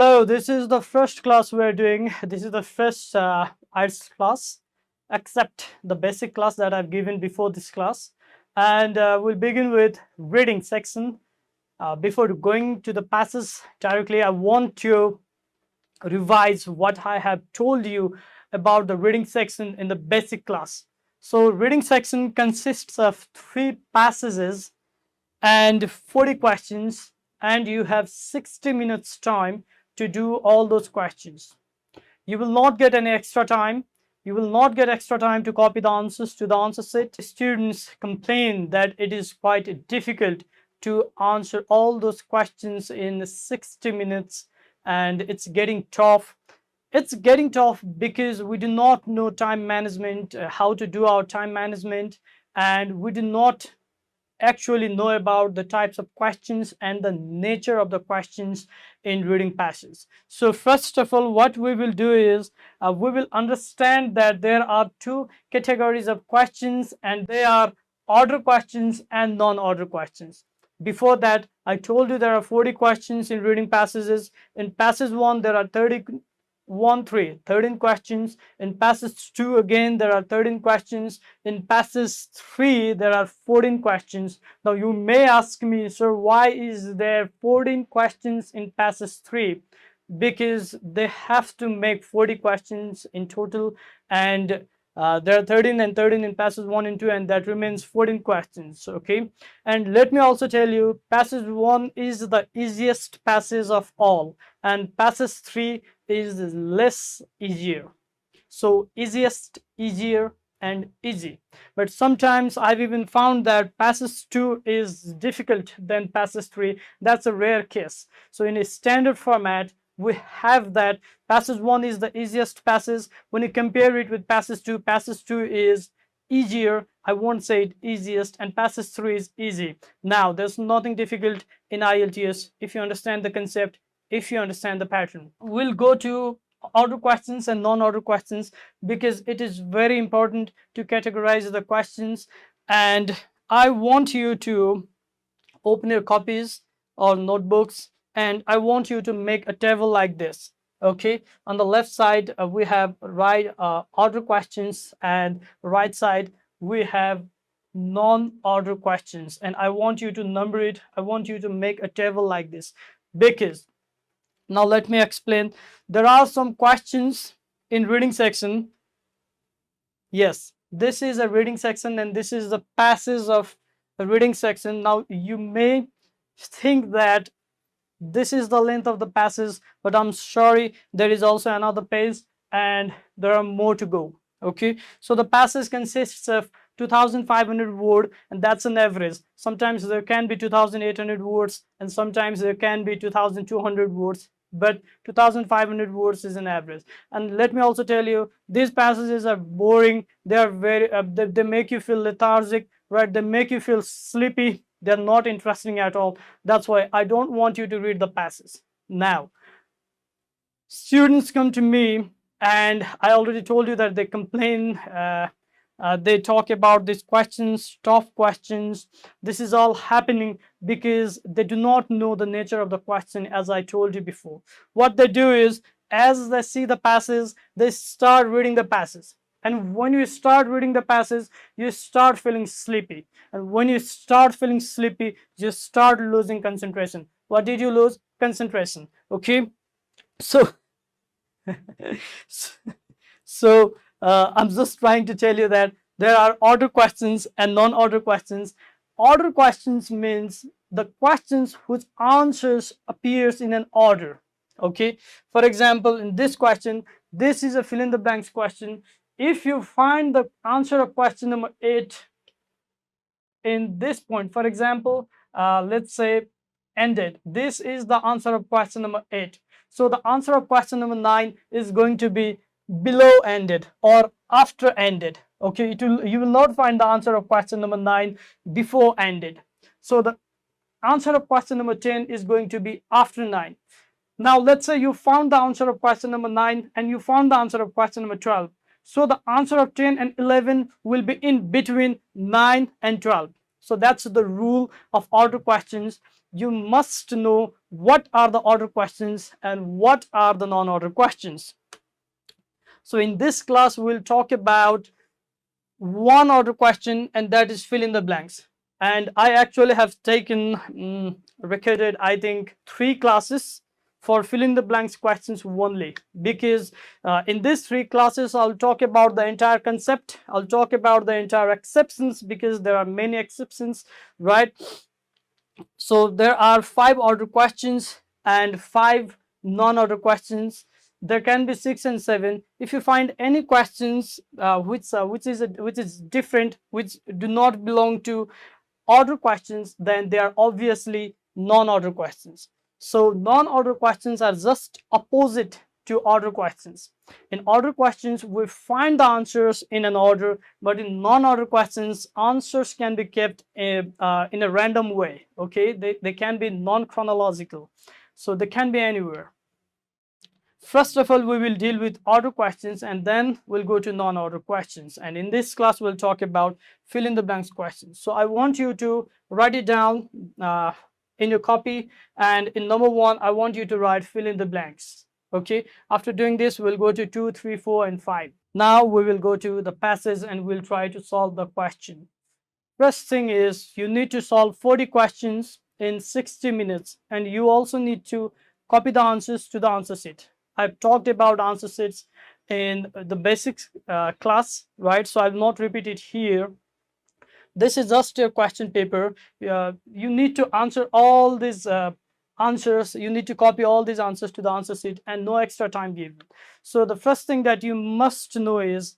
Hello, this is the first class we're doing. This is the first IELTS class, except the basic class that I've given before this class. And we'll begin with reading section. Before going to the passages directly, I want to revise what I have told you about the reading section in the basic class. So reading section consists of 3 passages and 40 questions, and you have 60 minutes time to do all those questions. You will not get any extra time. You will not get extra time to copy the answers to the answer sheet. Students complain that it is quite difficult to answer all those questions in 60 minutes, and it's getting tough. It's getting tough because we do not know time management, how to do our time management, and we do not actually know about the types of questions and the nature of the questions in reading passages. So first of all, what we will do is we will understand that there are 2 categories of questions, and they are order questions and non-order questions. Before that, I told you there are 40 questions in reading passages. In passage 1 there are 13 questions. In passage 2 again there are 13 questions. In passage 3 there are 14 questions. Now you may ask me, sir, why is there 14 questions in passage 3? Because they have to make 40 questions in total, and there are 13 and 13 in passage 1 and 2, and that remains 14 questions. Okay, and let me also tell you, passage 1 is the easiest passage of all, and passage 3 is less easier. So easiest, easier, and easy. But sometimes I've even found that passage 2 is difficult than passage 3. That's a rare case. So in a standard format, we have that passage 1 is the easiest passage. When you compare it with passage 2 is easier. I won't say it easiest, and passage 3 is easy. Now there's nothing difficult in IELTS if you understand the concept, if you understand the pattern. We'll go to order questions and non-order questions because it is very important to categorize the questions, and I want you to open your copies or notebooks, and I want you to make a table like this. Okay, on the left side we have right order questions, and right side we have non-order questions, and I want you to number it. I want you to make a table like this, because now let me explain. There are some questions in reading section. Yes, this is a reading section, and this is the passage of the reading section. Now you may think that this is the length of the passage, but I'm sorry, there is also another page and there are more to go. Okay, so the passage consists of 2500 words, and that's an average. Sometimes there can be 2800 words, and sometimes there can be 2200 words, but 2500 words is an average. And let me also tell you, these passages are boring. They are very they make you feel lethargic, right? They make you feel sleepy. They're not interesting at all. That's why I don't want you to read the passage. Now students come to me, and I already told you that they complain. They talk about these questions, tough questions. This is all happening because they do not know the nature of the question, as I told you before. What they do is, as they see the passage, they start reading the passage. And when you start reading the passage, you start feeling sleepy. And when you start feeling sleepy, you start losing concentration. What did you lose? Concentration. Okay. So I'm just trying to tell you that there are order questions and non-order questions. Order questions means the questions whose answers appears in an order. Okay, for example, in this question, this is a fill in the blanks question. If you find the answer of question number 8 in this point, for example, let's say ended, this is the answer of question number 8. So the answer of question number 9 is going to be below ended or after ended. Okay, you will not find the answer of question number 9 before ended. So the answer of question number 10 is going to be after 9. Now let's say you found the answer of question number 9 and you found the answer of question number 12. So the answer of 10 and 11 will be in between 9 and 12. So that's the rule of order questions. you must know what are the order questions and what are the non-order questions. So in this class, we'll talk about one order question, and that is fill in the blanks. And I actually have taken recorded, I think, 3 classes for fill in the blanks questions only, because in these 3 classes I'll talk about the entire concept, I'll talk about the entire exceptions, because there are many exceptions, right? So there are 5 order questions and 5 non-order questions. There can be 6 and 7. If you find any questions which is different, which do not belong to order questions, then they are obviously non-order questions. So non-order questions are just opposite to order questions. In order questions, we find the answers in an order, but in non-order questions, answers can be kept in a random way. Okay, they can be non-chronological, so they can be anywhere. First of all, we will deal with order questions, and then we'll go to non-order questions. And in this class, we'll talk about fill in the blanks questions. So I want you to write it down in your copy. And in number 1, I want you to write fill in the blanks. Okay. After doing this, we'll go to 2, 3, 4, and 5. Now we will go to the passage and we'll try to solve the question. First thing is, you need to solve 40 questions in 60 minutes, and you also need to copy the answers to the answer sheet. I've talked about answer sheets in the basics class, right? So I'll not repeat it here. This is just your question paper. You need to answer all these answers. You need to copy all these answers to the answer sheet, and no extra time given. So the first thing that you must know is,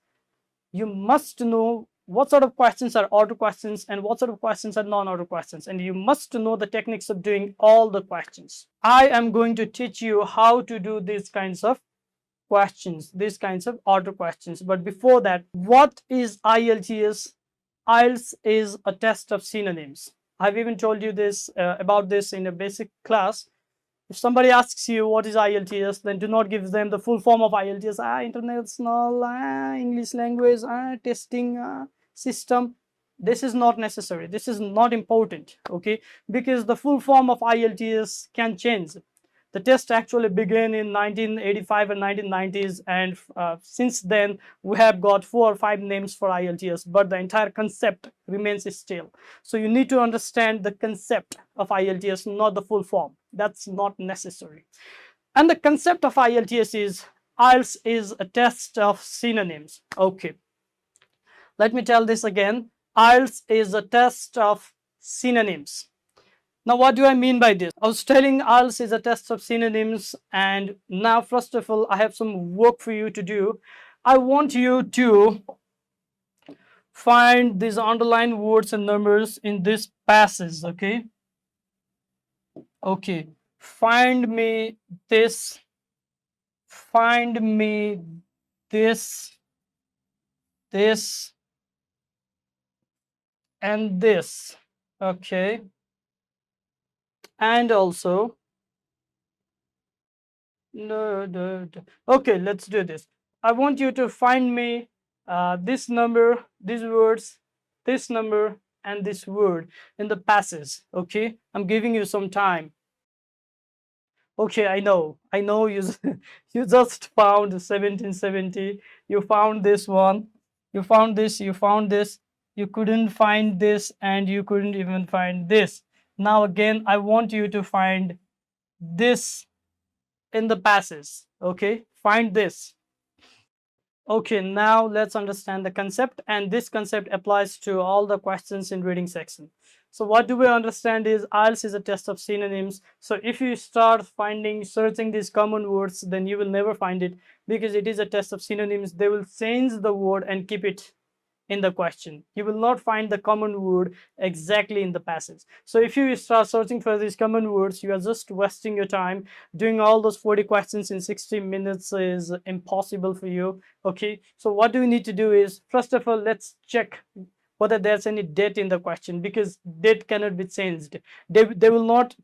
you must know what sort of questions are order questions and what sort of questions are non-order questions, and you must know the techniques of doing all the questions. I am going to teach you how to do these kinds of questions, these kinds of order questions. But before that, what is IELTS? IELTS is a test of synonyms. I've even told you this about this in a basic class. If somebody asks you what is IELTS, then do not give them the full form of IELTS. International English language testing system. This is not necessary. This is not important, okay? Because the full form of IELTS can change. The test actually began in 1985 and 1990s, and since then we have got 4 or 5 names for IELTS, but the entire concept remains still. So you need to understand the concept of IELTS, not the full form. That's not necessary. And the concept of IELTS is, IELTS is a test of synonyms. Okay, let me tell this again. IELTS is a test of synonyms. Now, what do I mean by this? I was telling IELTS is a test of synonyms, and now first of all, I have some work for you to do. I want you to find these underlined words and numbers in this passage, okay? Okay, find me this, this, and this, okay? And also, okay, let's do this. I want you to find me this number, these words, this number, and this word in the passage, okay? I'm giving you some time. Okay, I know you you just found 1770. You found this one, you found this, you found this, you couldn't find this, and you couldn't even find this. Now again, I want you to find this in the passage, okay? Find this. Okay, now let's understand the concept, and this concept applies to all the questions in reading section. So what do we understand is, IELTS is a test of synonyms. So if you start searching these common words, then you will never find it, because it is a test of synonyms. They will change the word and keep it in the question. You will not find the common word exactly in the passage. So if you start searching for these common words, you are just wasting your time. Doing all those 40 questions in 60 minutes is impossible for you, okay? So what do we need to do is, first of all, let's check whether there's any date in the question, because date cannot be changed. They will not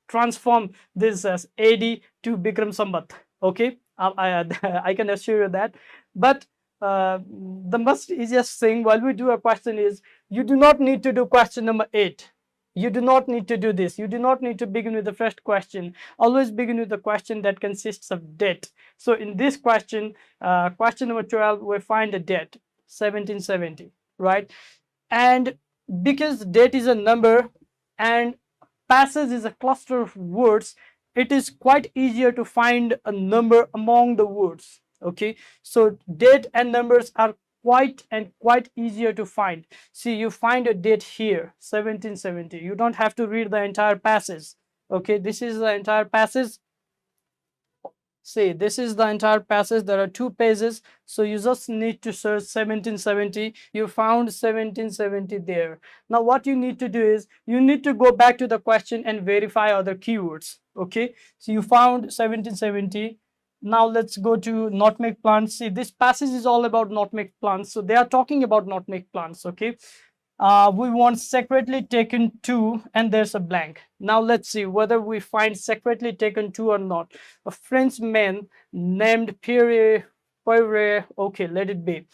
transform this as AD to Bikram Sambat, okay? I can assure you that. But the most easiest thing while we do a question is, you do not need to do question number 8. You do not need to do this. You do not need to begin with the first question. Always begin with the question that consists of date. So in this question, question number 12, we find the date 1770, right? And because date is a number and passage is a cluster of words, it is quite easier to find a number among the words. Okay, so date and numbers are quite easier to find. See, you find a date here 1770. You don't have to read the entire passage. Okay, this is the entire passage. See, this is the entire passage. There are 2 pages, so you just need to search 1770. You found 1770 there. Now what you need to do is you need to go back to the question and verify other keywords. Okay, so you found 1770. Now let's go to nutmeg plants. See, this passage is all about nutmeg plants, so they are talking about nutmeg plants. Okay, we want separately taken two, and there's a blank. Now let's see whether we find separately taken two or not. A Frenchman named Pierre, okay, let it be.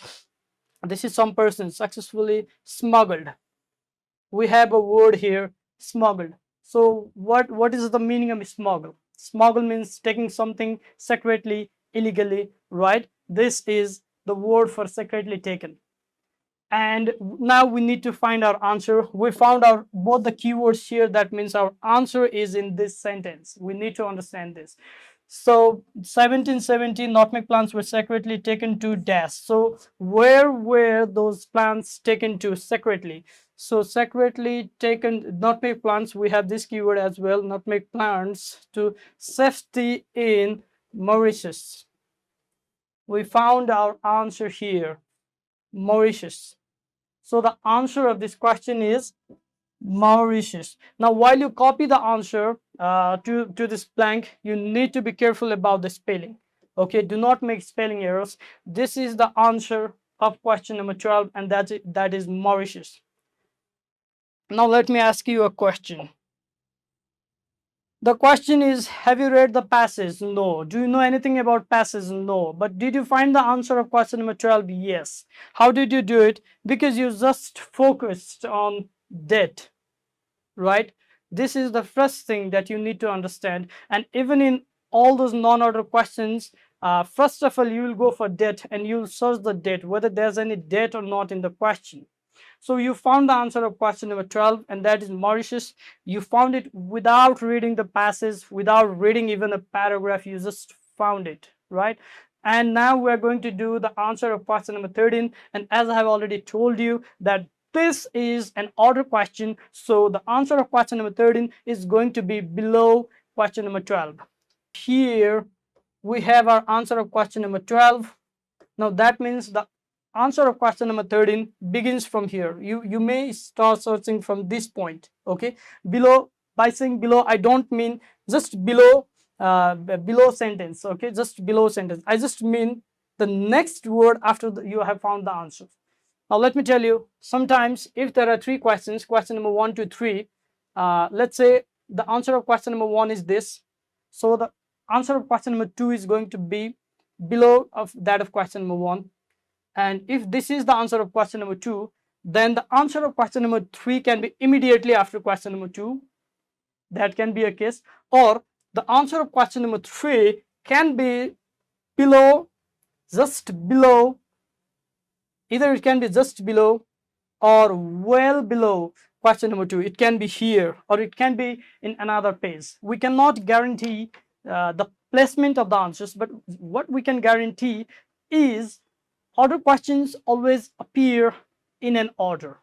This is some person successfully smuggled. We have a word here, smuggled. So what is the meaning of smuggle? Smuggle means taking something secretly, illegally, right? This is the word for secretly taken. And now we need to find our answer. We found out both the keywords here. That means our answer is in this sentence. We need to understand this. So 1770 nutmeg plants were secretly taken to dash. So where were those plants taken to secretly? So secretly taken nutmeg plants, we have this keyword as well, nutmeg plants to safety in Mauritius. We found our answer here, Mauritius. So the answer of this question is Mauritius. Now, while you copy the answer to this blank, you need to be careful about the spelling. Okay, do not make spelling errors. This is the answer of question number 12, and that is Mauritius. Now, let me ask you a question. The question is, have you read the passage? No. Do you know anything about passage? No. But did you find the answer of question number 12? Yes. How did you do it? Because you just focused on debt, right? This is the first thing that you need to understand. And even in all those non-order questions, first of all, you will go for debt and you'll search the debt, whether there's any debt or not in the question. So you found the answer of question number 12, and that is Mauritius. You found it without reading the passage, without reading even a paragraph. You just found it, right? And now we're going to do the answer of question number 13. And as I have already told you that this is an order question, so the answer of question number 13 is going to be below question number 12. Here we have our answer of question number 12. Now that means the answer of question number 13 begins from here. You may start searching from this point. Okay, below, by saying below, I don't mean just below below sentence. Okay, just below sentence, I just mean the next word after you have found the answer. Now let me tell you, sometimes if there are 3 questions, question number 1 to 3, let's say the answer of question number 1 is this, so the answer of question number 2 is going to be below of that of question number 1. And if this is the answer of question number 2, then the answer of question number 3 can be immediately after question number 2. That can be a case. Or the answer of question number 3 can be below, just below. Either it can be just below or well below question number 2. It can be here or it can be in another page. We cannot guarantee the placement of the answers, but what we can guarantee is order questions always appear in an order.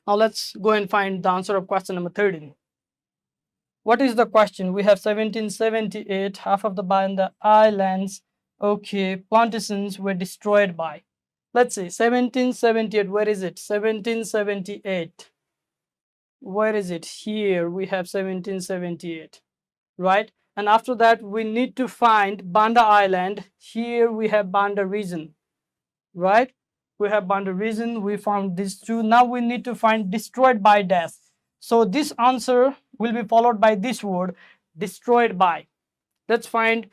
Now let's go and find the answer of question number 13. What is the question? We have 1778, half of the Banda Islands, okay, plantations were destroyed by. Let's see, 1778, where is it? 1778. Where is it? Here we have 1778, right? And after that, we need to find Banda Island. Here we have Banda region, right? We have Banda region. We found these two. Now we need to find destroyed by death. So this answer will be followed by this word, destroyed by. Let's find.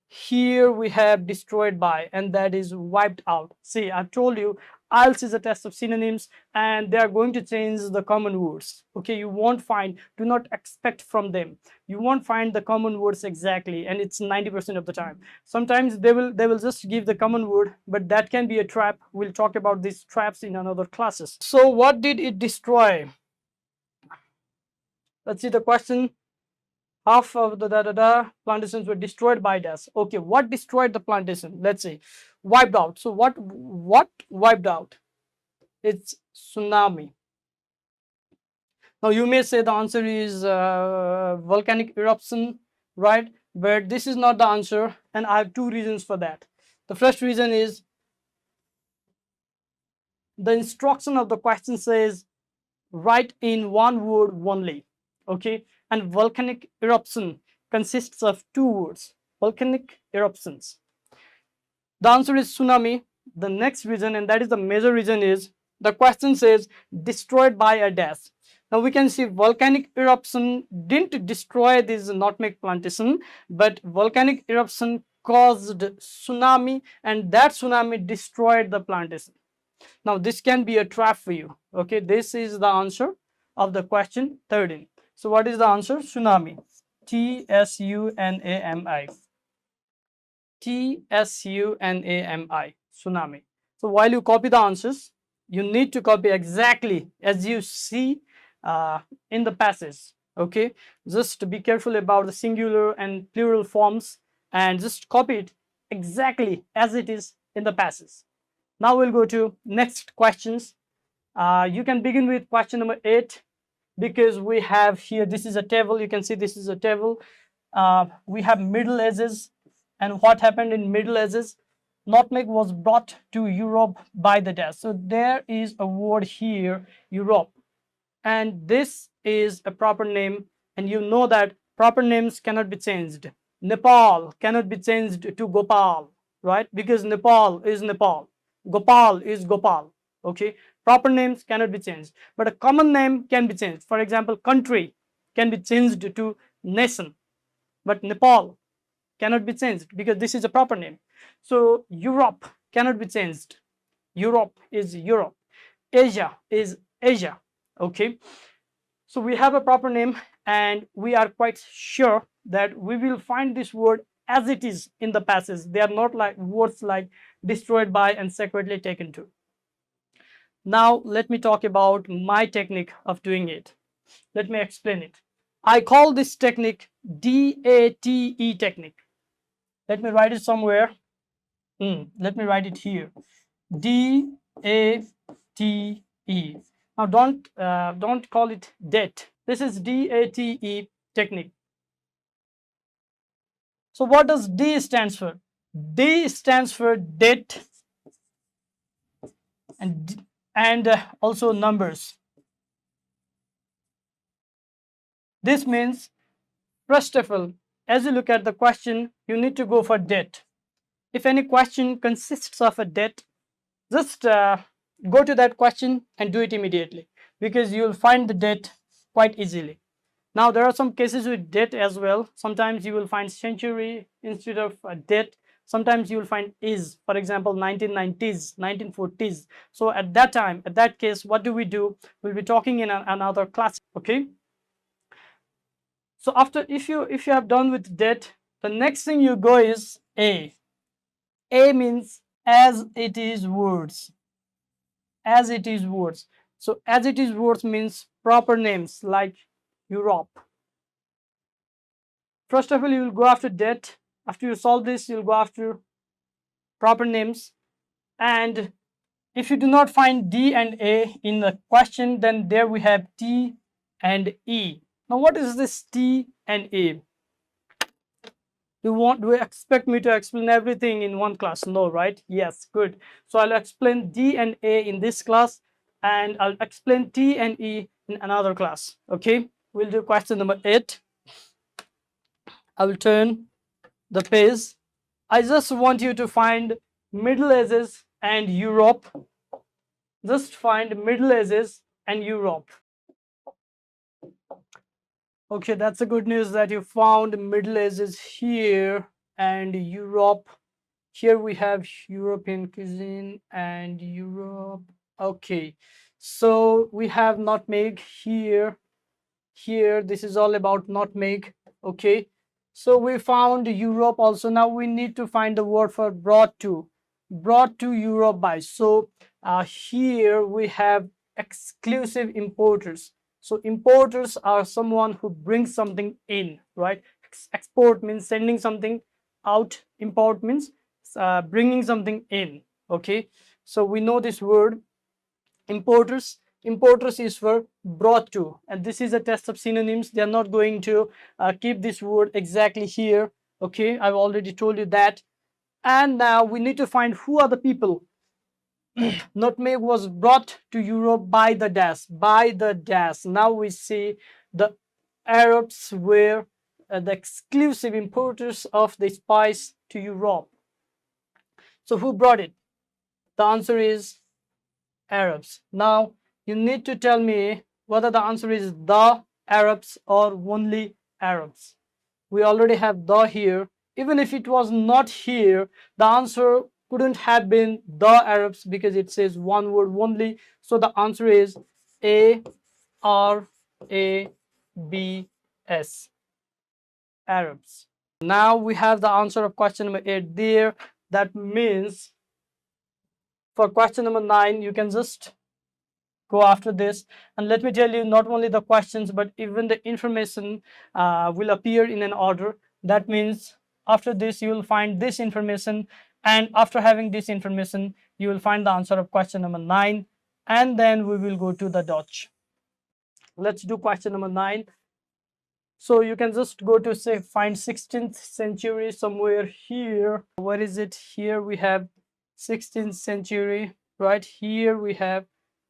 Here we have destroyed by, and that is wiped out. See, I've told you IELTS is a test of synonyms, and they are going to change the common words. Okay, you won't find, do not expect from them. You won't find the common words exactly, and it's 90% of the time. Sometimes they will just give the common word, but that can be a trap. We'll talk about these traps in another classes. So what did it destroy? Let's see the question. Half of the plantations were destroyed by death. Okay, what destroyed the plantation? Let's say wiped out. So what wiped out? It's tsunami. Now you may say the answer is volcanic eruption, right? But this is not the answer, and I have two reasons for that. The first reason is the instruction of the question says write in one word only. Okay, and volcanic eruption consists of two words, volcanic eruptions. The answer is tsunami. The next reason, and that is the major reason, is the question says destroyed by a dash. Now we can see volcanic eruption didn't destroy this nutmeg plantation, but volcanic eruption caused tsunami, and that tsunami destroyed the plantation. Now this can be a trap for you. Okay, this is the answer of the question 13. So what is the answer? Tsunami. Tsunami. Tsunami. Tsunami. So while you copy the answers, you need to copy exactly as you see in the passage. Okay, just be careful about the singular and plural forms, and just copy it exactly as it is in the passage. Now we'll go to next questions. You can begin with question number 8, because we have here, this is a table. You can see this is a table. We have Middle Ages, and what happened in Middle Ages? Nutmeg was brought to Europe by the Dutch. So there is a word here, Europe, and this is a proper name, and you know that proper names cannot be changed. Nepal cannot be changed to Gopal, right? Because Nepal is Nepal, Gopal is Gopal. Okay, proper names cannot be changed, but a common name can be changed. For example, country can be changed to nation, but Nepal cannot be changed because this is a proper name. So Europe cannot be changed. Europe is Europe. Asia is Asia. Okay, so we have a proper name, and we are quite sure that we will find this word as it is in the passage. They are not like words like destroyed by and secretly taken to. Now let me talk about my technique of doing it. Let me explain it. I call this technique DATE technique. Let me write it somewhere. Let me write it here. DATE. Now don't call it DATE. This is DATE technique. So what does D stands for? D stands for date and also numbers. This means, first of all, as you look at the question, you need to go for date. If any question consists of a date, just go to that question and do it immediately, because you will find the date quite easily. Now there are some cases with date as well. Sometimes you will find century instead of a date. Sometimes you will find is, for example, 1990s, 1940s. So at that time, at that case, what do? We'll be talking in another class. Okay, so after, if you have done with date, the next thing you go is A. A means as it is words. As it is words. So as it is words means proper names like Europe. First of all, you will go after date. After you solve this, you'll go after proper names. And if you do not find D and A in the question, then there we have T and E. Now what is this T and A? Do you expect me to explain everything in one class? No, right? Yes, good. So I'll explain D and A in this class, and I'll explain T and E in another class. Okay, we'll do question number 8. I will turn the page. I just want you to find Middle Ages and Europe. Just find Middle Ages and Europe. Okay, that's a good news that you found Middle Ages here and Europe Here we have European cuisine and Europe. Okay, so we have nutmeg here. Here, this is all about nutmeg. Okay, so we found Europe also. Now we need to find the word for brought to Europe by. So here we have exclusive importers. So importers are someone who brings something in, right? Export means sending something out. Import means bringing something in. Okay, so we know this word importers is for brought to, and this is a test of synonyms. They are not going to keep this word exactly here. Okay, I've already told you that. And now we need to find who are the people. Nutmeg was brought to Europe by the dash. Now we see the Arabs were the exclusive importers of the spice to Europe. So who brought it? The answer is Arabs. Now you need to tell me whether the answer is the Arabs or only Arabs. We already have the here. Even if it was not here, the answer couldn't have been the Arabs because it says one word only. So the answer is Arabs, Arabs. Now we have the answer of question number 8 there. That means for question number 9, you can just go after this, and let me tell you, not only the questions but even the information will appear in an order. That means after this you will find this information, and after having this information you will find the answer of question number 9, and then we will go to the Dutch. Let's do question number 9. So you can just go to say find 16th century somewhere here. Where is it? Here we have 16th century. Right here we have.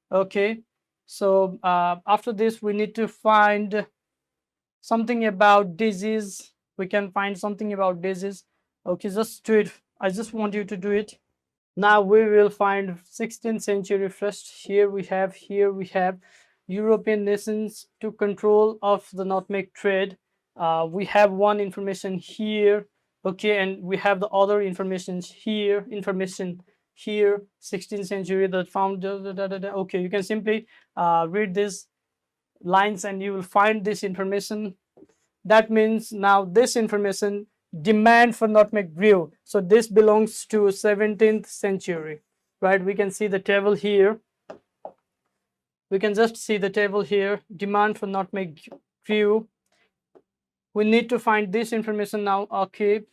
Okay, so after this we need to find something about disease. We can find something about disease. Okay, just do it. I just want you to do it. Now we will find 16th century first. Here we have European nations to control of the nutmeg trade. We have one information here. Okay, and we have the other information here. 16th century that found. Okay, you can simply read these lines and you will find this information. That means now this information, demand for nutmeg grew. So this belongs to 17th century, right? We can see the table here. We can just see the table here. Demand for nutmeg grew. We need to find this information now. Okay,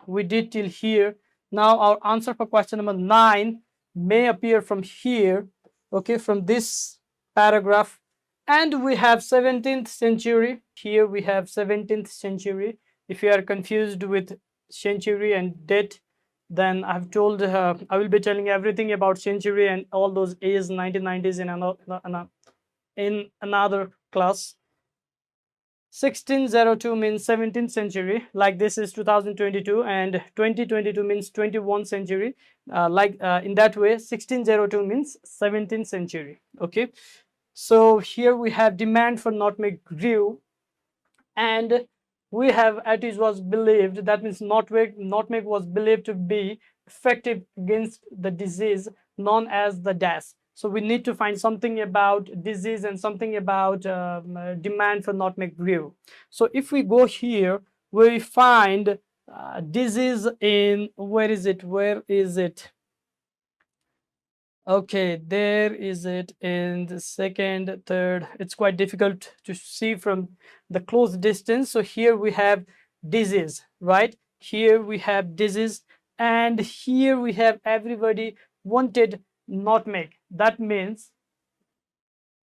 we did till here. Now our answer for question number 9 may appear from here. Okay, from this paragraph. And we have 17th century. Here we have 17th century. If you are confused with century and date, then I've told I will be telling everything about century and all those A's, 1990s in another class. 1602 means 17th century, like this is 2022, and 2022 means 21st century. In that way, 1602 means 17th century. Okay, so here we have demand for nutmeg grew, and we have it was believed, that means nutmeg was believed to be effective against the disease known as the dash. So we need to find something about disease and something about demand for nutmeg grew. So if we go here, we find disease in, where is it? Okay, there is it in the second, third. It's quite difficult to see from the close distance. So here we have disease, right? Here we have disease, and here we have everybody wanted nutmeg. That means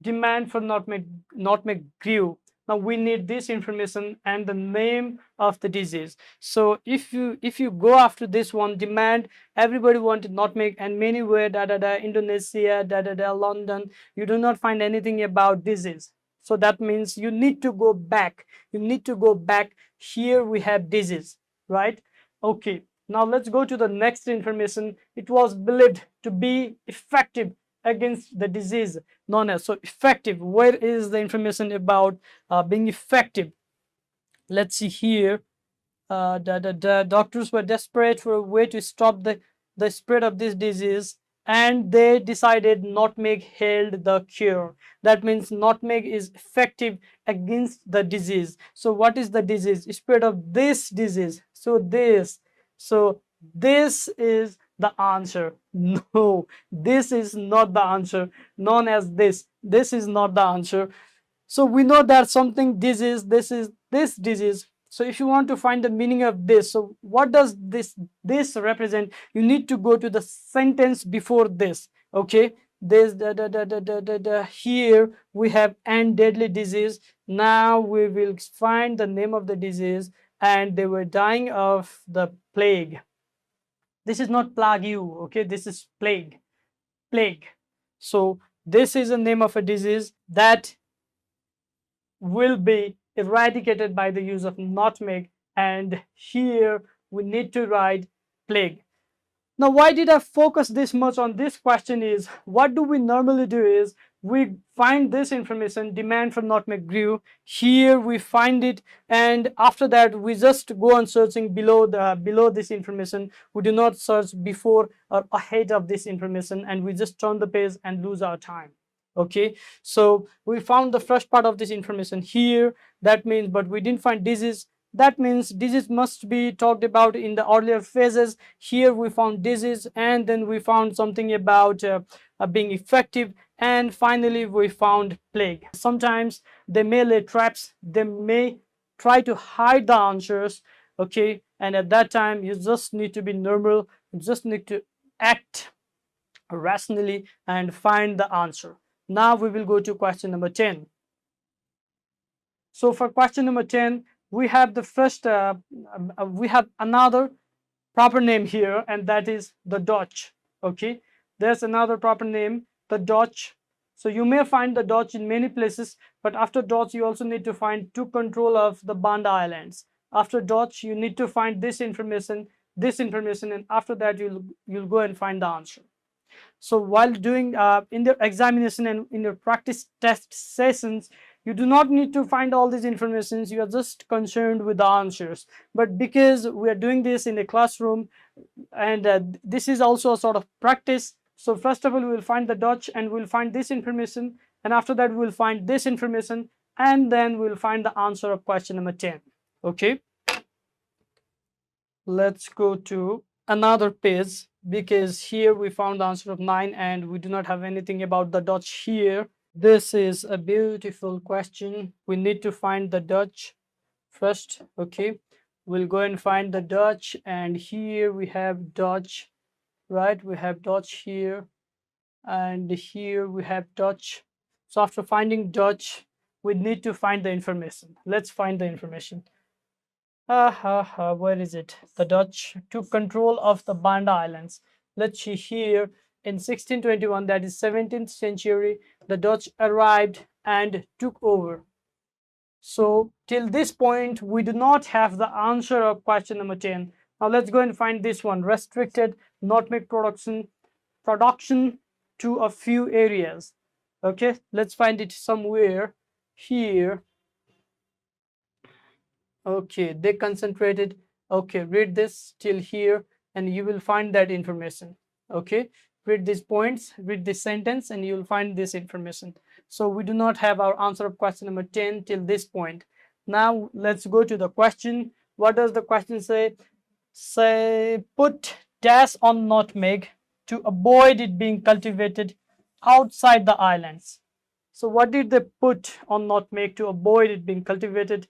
demand for nutmeg grew. Now we need this information and the name of the disease. So if you go after this one, demand, everybody wanted nutmeg, and many were Indonesia, London, you do not find anything about disease. So that means you need to go back. Here we have disease, right? Okay, now let's go to the next information. It was believed to be effective against the disease known as. So effective, where is the information about being effective? Let's see here. The doctors were desperate for a way to stop the spread of this disease, and they decided nutmeg held the cure. That means nutmeg is effective against the disease. So what is the disease? Spread of this disease. So this is the answer. No, this is not the answer. Known as this is not the answer. So we know that something disease, this is this disease. So if you want to find the meaning of this, so what does this represent? You need to go to the sentence before this. Okay, this here we have and deadly disease. Now we will find the name of the disease, and they were dying of the plague. This is not plague you, okay, this is plague. So this is the name of a disease that will be eradicated by the use of nutmeg, and here we need to write plague. Now why did I focus this much on this question is, what do we normally do is we find this information, demand for nutmeg grew, here we find it, and after that we just go on searching below this information. We do not search before or ahead of this information, and we just turn the page and lose our time. Okay, so we found the first part of this information here, that means, but we didn't find disease. That means disease must be talked about in the earlier phases. Here we found disease, and then we found something about being effective, and finally we found plague. Sometimes they may lay traps, they may try to hide the answers. Okay, and at that time you just need to be normal, you just need to act rationally and find the answer. Now we will go to question number 10. So for question number 10, we have the first, we have another proper name here, and that is the Dutch. Okay, there's another proper name, the Dutch. So you may find the Dutch in many places, but after Dutch you also need to find took control of the Banda Islands. After Dutch you need to find this information, and after that you'll go and find the answer. So while doing in the examination and in your practice test sessions, you do not need to find all these informations, you are just concerned with the answers. But because we are doing this in a classroom, and this is also a sort of practice, so first of all we will find the Dutch and we'll find this information, and after that we'll find this information, and then we'll find the answer of question number 10. Okay, let's go to another page, because here we found the answer of 9 and we do not have anything about the Dutch here. This is a beautiful question. We need to find the Dutch first. Okay, we'll go and find the Dutch, and here we have Dutch, right? We have Dutch here, and here we have Dutch. So after finding Dutch, we need to find the information. Let's find the information. Where is it? The Dutch took control of the Banda Islands. Let's see here. In 1621, that is 17th century, the Dutch arrived and took over. So till this point, we do not have the answer of question number 10. Now let's go and find this one. Restricted nutmeg production to a few areas. Okay, let's find it somewhere here. Okay, they concentrated. Okay, read this till here and you will find that information. Okay, read these points, read this sentence, and you will find this information. So we do not have our answer of question number 10 till this point. Now let's go to the question. What does the question say? Say, put dash on nutmeg to avoid it being cultivated outside the islands. So what did they put on nutmeg to avoid it being cultivated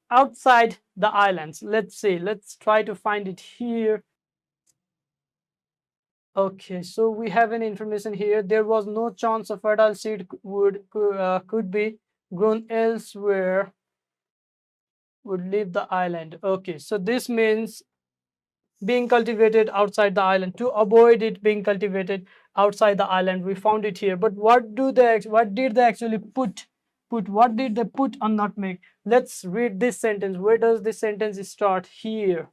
outside the islands? Let's see, let's try to find it here. Okay, so we have an information here. There was no chance a fertile seed could be grown elsewhere, would leave the island. Okay, so this means being cultivated outside the island, to avoid it being cultivated outside the island. We found it here, but what did they actually put what did they put on nutmeg? Let's read this sentence. Where does this sentence start? Here.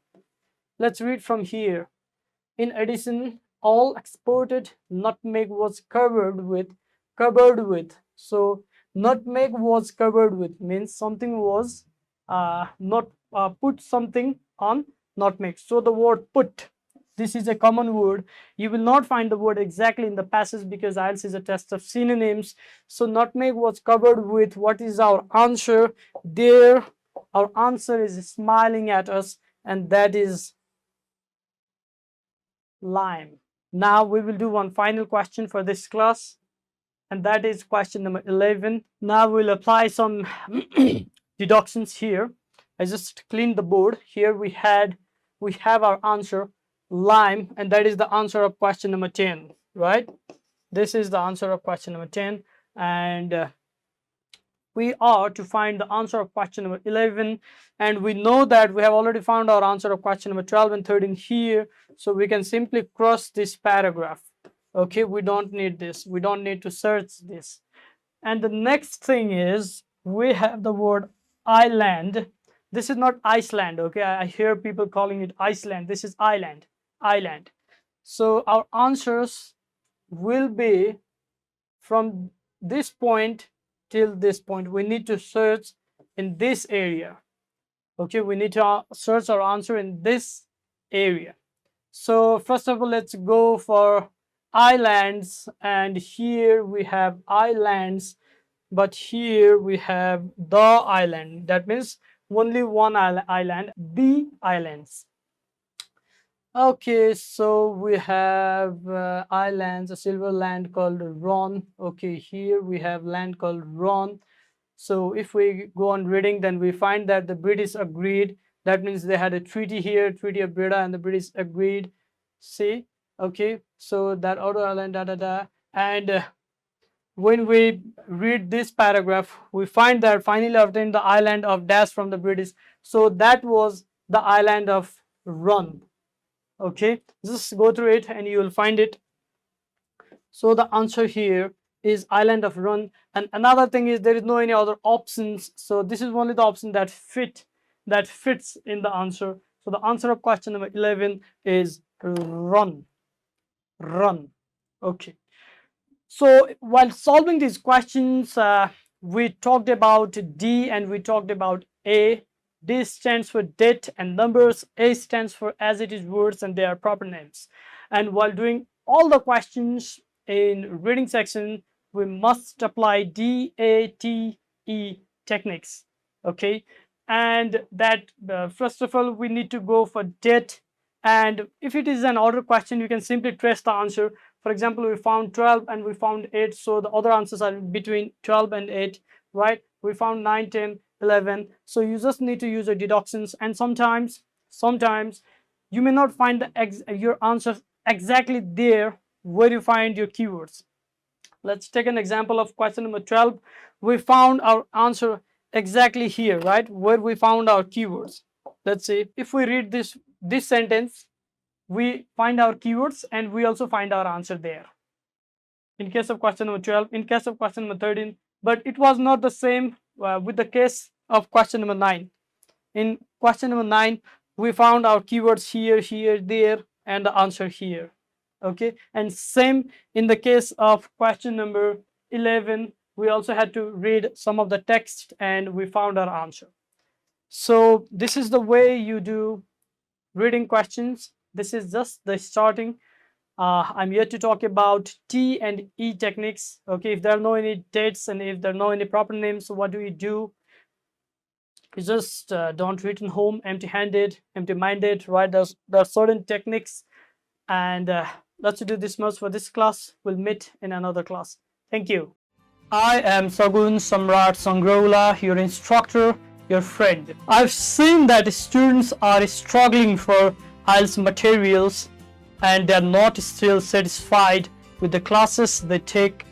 Let's read from here. In addition, all exported nutmeg was covered with. So nutmeg was covered with means something was not put something on, not make. So the word put, this is a common word. You will not find the word exactly in the passage because IELTS is a test of synonyms. So nutmeg was covered with what is our answer. There, our answer is smiling at us, and that is lime. Now we will do one final question for this class, and that is question number 11. Now we'll apply some deductions here. I just cleaned the board. Here we have our answer lime, and that is the answer of question number 10, right? This is the answer of question number 10, and we are to find the answer of question number 11, and we know that we have already found our answer of question number 12 and 13 here, so we can simply cross this paragraph. Okay, we don't need this, we don't need to search this. And the next thing is we have the word island. This is not Iceland, okay? I hear people calling it Iceland. This is island. So our answers will be from this point till this point. We need to search in this area. Okay, we need to search our answer in this area. So first of all, let's go for islands, and here we have islands, but here we have the island. That means only one island, the islands. Okay, so we have islands, a silver land called Ron. Okay, here we have land called Ron. So if we go on reading, then we find that the British agreed. That means they had a treaty here, Treaty of Breda, and the British agreed. See, okay, so that other island, and when we read this paragraph, we find that finally obtained the island of dash from the British. So that was the island of Run. Okay, just go through it and you will find it. So the answer here is island of Run. And another thing is there is no any other options, so this is only the option that fits in the answer. So the answer of question number 11 is run. Okay, so while solving these questions, we talked about D and we talked about A. D stands for date and numbers. A stands for as it is words and they are proper names. And while doing all the questions in reading section, we must apply DATE techniques. Okay, and that first of all we need to go for date, and if it is an order question you can simply trace the answer. For example, we found 12 and we found 8, so the other answers are between 12 and 8, right? We found 9, 10, 11, so you just need to use your deductions. And sometimes you may not find your answer exactly there where you find your keywords. Let's take an example of question number 12. We found our answer exactly here, right, where we found our keywords. Let's see, if we read this sentence, we find our keywords and we also find our answer there in case of question number 12, in case of question number 13. But it was not the same with the case of question number 9. In question number 9 we found our keywords here, there, and the answer here. Okay, and same in the case of question number 11, we also had to read some of the text and we found our answer. So this is the way you do reading questions. This is just the starting. I'm here to talk about T and E techniques. Okay, if there are no any dates and if there are no any proper names, so what do? You just don't return home empty-handed, empty-minded, right? There are certain techniques, and let's do this much for this class. We'll meet in another class. Thank you. I am Sagun Samrat Sangrola, your instructor, your friend. I've seen that students are struggling for IELTS materials and they're not still satisfied with the classes they take.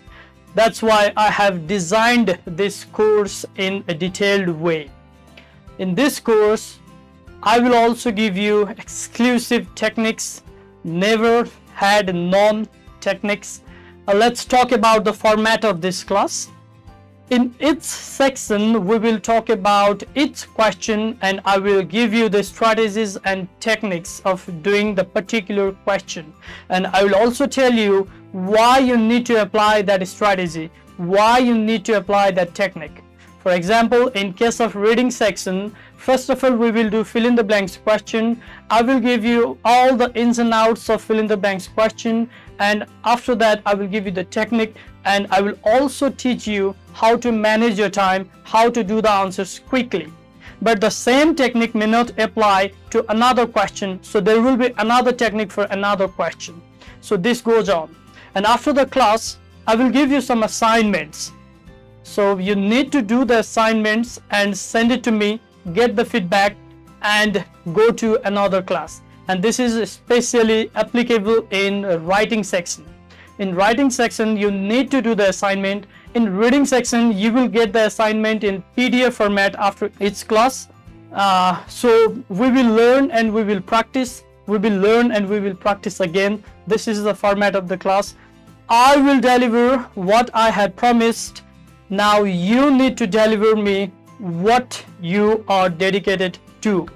That's why I have designed this course in a detailed way. In this course, I will also give you exclusive techniques, never had known techniques. Let's talk about the format of this class. In each section, we will talk about each question and I will give you the strategies and techniques of doing the particular question. And I will also tell you why you need to apply that strategy, why you need to apply that technique. For example, in case of reading section, first of all we will do fill in the blanks question. I will give you all the ins and outs of fill in the blanks question, and after that I will give you the technique, and I will also teach you how to manage your time, how to do the answers quickly. But the same technique may not apply to another question, so there will be another technique for another question. So this goes on, and after the class I will give you some assignments. So you need to do the assignments and send it to me, get the feedback, and go to another class. And this is especially applicable in writing section. In writing section you need to do the assignment. In reading section you will get the assignment in PDF format after each class. So we will learn and we will practice, we will learn and we will practice again. This is the format of the class. I will deliver what I had promised. Now you need to deliver me what you are dedicated to.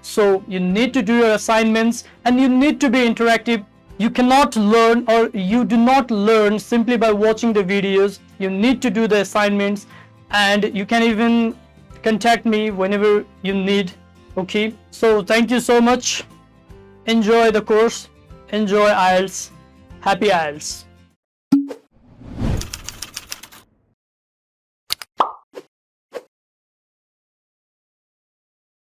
So you need to do your assignments and you need to be interactive. You cannot learn, or you do not learn simply by watching the videos. You need to do the assignments, and you can even contact me whenever you need. Okay, so thank you so much. Enjoy the course, enjoy IELTS. Happy IELTS.